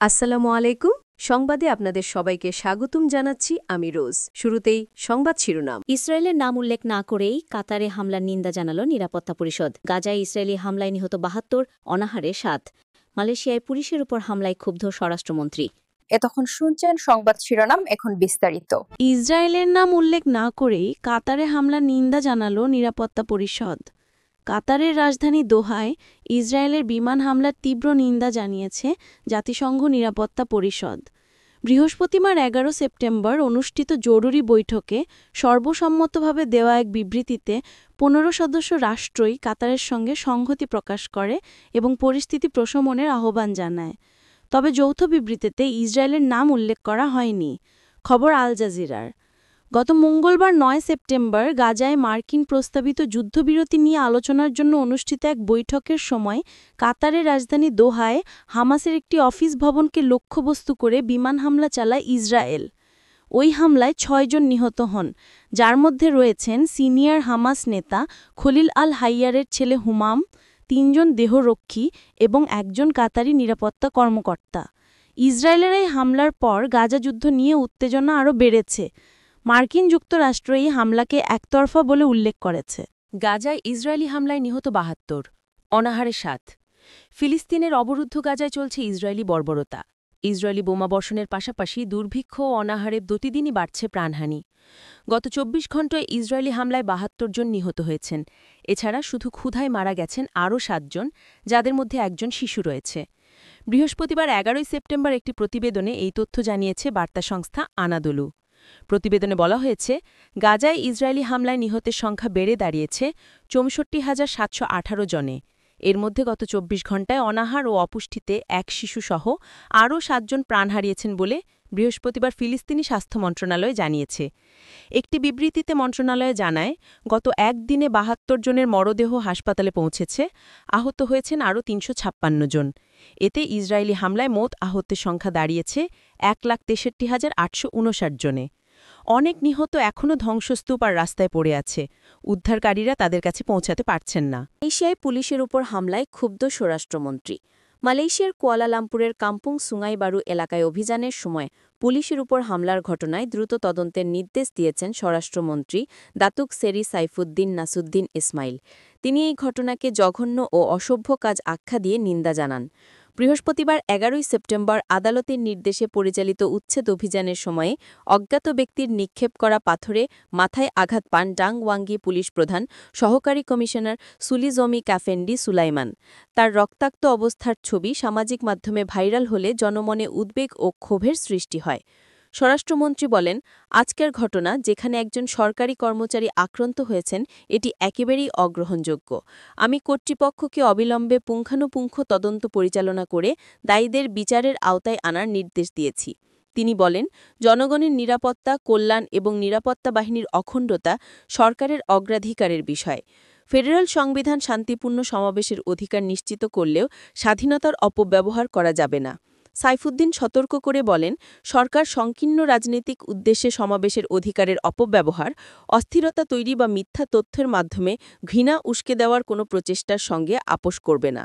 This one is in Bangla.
আসসালামু আলাইকুম। সংবাদে আপনাদের সবাইকে স্বাগতম জানাচ্ছি আমি রোজ। শুরুতেই সংবাদ শিরোনাম। ইসরায়েলের নাম উল্লেখ না করেই কাতারে হামলার নিন্দা জানাল নিরাপত্তা পরিষদ। গাজায় ইসরায়েলি হামলায় নিহত ৭২, অনাহারে ৭। মালয়েশিয়ায় পুলিশের উপর হামলায় ক্ষুব্ধ স্বরাষ্ট্রমন্ত্রী। এতক্ষণ শুনছেন সংবাদ শিরোনাম, এখন বিস্তারিত। ইসরায়েলের নাম উল্লেখ না করেই কাতারে হামলার নিন্দা জানাল নিরাপত্তা পরিষদ। কাতারের রাজধানী দোহায় ইসরায়েলের বিমান হামলার তীব্র নিন্দা জানিয়েছে জাতিসংঘ নিরাপত্তা পরিষদ। বৃহস্পতিবার ১১ সেপ্টেম্বর অনুষ্ঠিত জরুরি বৈঠকে সর্বসম্মতভাবে দেওয়া এক বিবৃতিতে ১৫ সদস্য রাষ্ট্রই কাতারের সঙ্গে সংহতি প্রকাশ করে এবং পরিস্থিতি প্রশমনের আহ্বান জানায়। তবে যৌথ বিবৃতিতে ইসরায়েলের নাম উল্লেখ করা হয়নি। খবর আল জাজিরার। গত মঙ্গলবার ৯ সেপ্টেম্বর গাজায় মার্কিন প্রস্তাবিত যুদ্ধবিরতি নিয়ে আলোচনার জন্য অনুষ্ঠিত এক বৈঠকের সময় কাতারের রাজধানী দোহায় হামাসের একটি অফিস ভবনকে লক্ষ্যবস্তু করে বিমান হামলা চালায় ইসরায়েল। ওই হামলায় ৬ জন নিহত হন, যার মধ্যে রয়েছেন সিনিয়র হামাস নেতা খলিল আল হাইয়ারের ছেলে হুমাম, ৩ জন দেহরক্ষী এবং একজন কাতারি নিরাপত্তা কর্মকর্তা। ইসরায়েলের এই হামলার পর গাজা যুদ্ধ নিয়ে উত্তেজনা আরও বেড়েছে। মার্কিন যুক্তরাষ্ট্র এই হামলাকে একতরফা বলে উল্লেখ করেছে। গাজায় ইসরায়েলি হামলায় নিহত ৭২, অনাহারে ৭। ফিলিস্তিনের অবরুদ্ধ গাজায় চলছে ইসরায়েলি বর্বরতা। ইসরায়েলি বোমাবর্ষণের পাশাপাশি দুর্ভিক্ষ ও অনাহারে প্রতিদিনই বাড়ছে প্রাণহানি। গত ২৪ ঘণ্টায় ইসরায়েলি হামলায় ৭২ জন নিহত হয়েছেন। এছাড়া শুধু ক্ষুধায় মারা গেছেন আরও ৭ জন, যাদের মধ্যে একজন শিশু রয়েছে। বৃহস্পতিবার ১১ সেপ্টেম্বর একটি প্রতিবেদনে এই তথ্য জানিয়েছে বার্তা সংস্থা আনাদোলু। প্রতিবেদনে বলা হয়েছে, গাজায় ইসরায়েলি হামলায় নিহতের সংখ্যা বেড়ে দাঁড়িয়েছে ৬৪,৭১৮ জনে। এর মধ্যে গত ২৪ ঘণ্টায় অনাহার ও অপুষ্টিতে এক শিশুসহ আরও ৭ জন প্রাণ হারিয়েছেন বলে বৃহস্পতিবার ফিলিস্তিনি স্বাস্থ্য মন্ত্রণালয় জানিয়েছে। একটি বিবৃতিতে মন্ত্রণালয় জানায়, গত একদিনে ৭২ জনের মরদেহ হাসপাতালে পৌঁছেছে, আহত হয়েছেন আরও ৩৫৬ জন। এতে ইসরায়েলি হামলায় মোট আহতের সংখ্যা দাঁড়িয়েছে ১,৬৩,৮৫৯ জনে। অনেক নিহত এখনও ধ্বংসস্তূপ আর রাস্তায় পড়ে আছে। উদ্ধারকারীরা তাদের কাছে পৌঁছাতে পারছেন না। মালয়েশিয়ায় পুলিশের উপর হামলায় ক্ষুব্ধ স্বরাষ্ট্রমন্ত্রী। মালয়েশিয়ার কুয়ালালামপুরের কাম্পুং সুঙ্গাইবারু এলাকায় অভিযানের সময় পুলিশের উপর হামলার ঘটনায় দ্রুত তদন্তের নির্দেশ দিয়েছেন স্বরাষ্ট্রমন্ত্রী দাতুক সেরি সাইফুদ্দিন নাসুদ্দিন ইসমাইল। তিনি এই ঘটনাকে জঘন্য ও অসভ্য কাজ আখ্যা দিয়ে নিন্দা জানান। বৃহস্পতিবার ১১ সেপ্টেম্বর আদালতের নির্দেশে পরিচালিত উচ্ছেদ অভিযানের সময়ে অজ্ঞাত ব্যক্তির নিক্ষেপ করা পাথরে মাথায় আঘাত পান ডাং ওয়াঙ্গি পুলিশ প্রধান সহকারী কমিশনার সুলিজমি ক্যাফেন্ডি সুলাইমান। তার রক্তাক্ত অবস্থার ছবি সামাজিক মাধ্যমে ভাইরাল হলে জনমনে উদ্বেগ ও ক্ষোভের সৃষ্টি হয়। স্বরাষ্ট্রমন্ত্রী বলেন, আজকের ঘটনা, যেখানে একজন সরকারি কর্মচারী আক্রান্ত হয়েছেন, এটি একেবারেই অগ্রহণযোগ্য। আমি কর্তৃপক্ষকে অবিলম্বে পুঙ্খানুপুঙ্খ তদন্ত পরিচালনা করে দায়ীদের বিচারের আওতায় আনার নির্দেশ দিয়েছি। তিনি বলেন, জনগণের নিরাপত্তা, কল্যাণ এবং নিরাপত্তা বাহিনীর অখণ্ডতা সরকারের অগ্রাধিকারের বিষয়। ফেডারেল সংবিধান শান্তিপূর্ণ সমাবেশের অধিকার নিশ্চিত করলেও স্বাধীনতার অপব্যবহার করা যাবে না। সাইফুদ্দিন সতর্ক করে বলেন, সরকার সংকীর্ণ রাজনৈতিক উদ্দেশ্যে সমাবেশের অধিকারের অপব্যবহার, অস্থিরতা তৈরি বা মিথ্যা তথ্যের মাধ্যমে ঘৃণা উস্কে দেওয়ার কোনো প্রচেষ্টার সঙ্গে আপোস করবে না।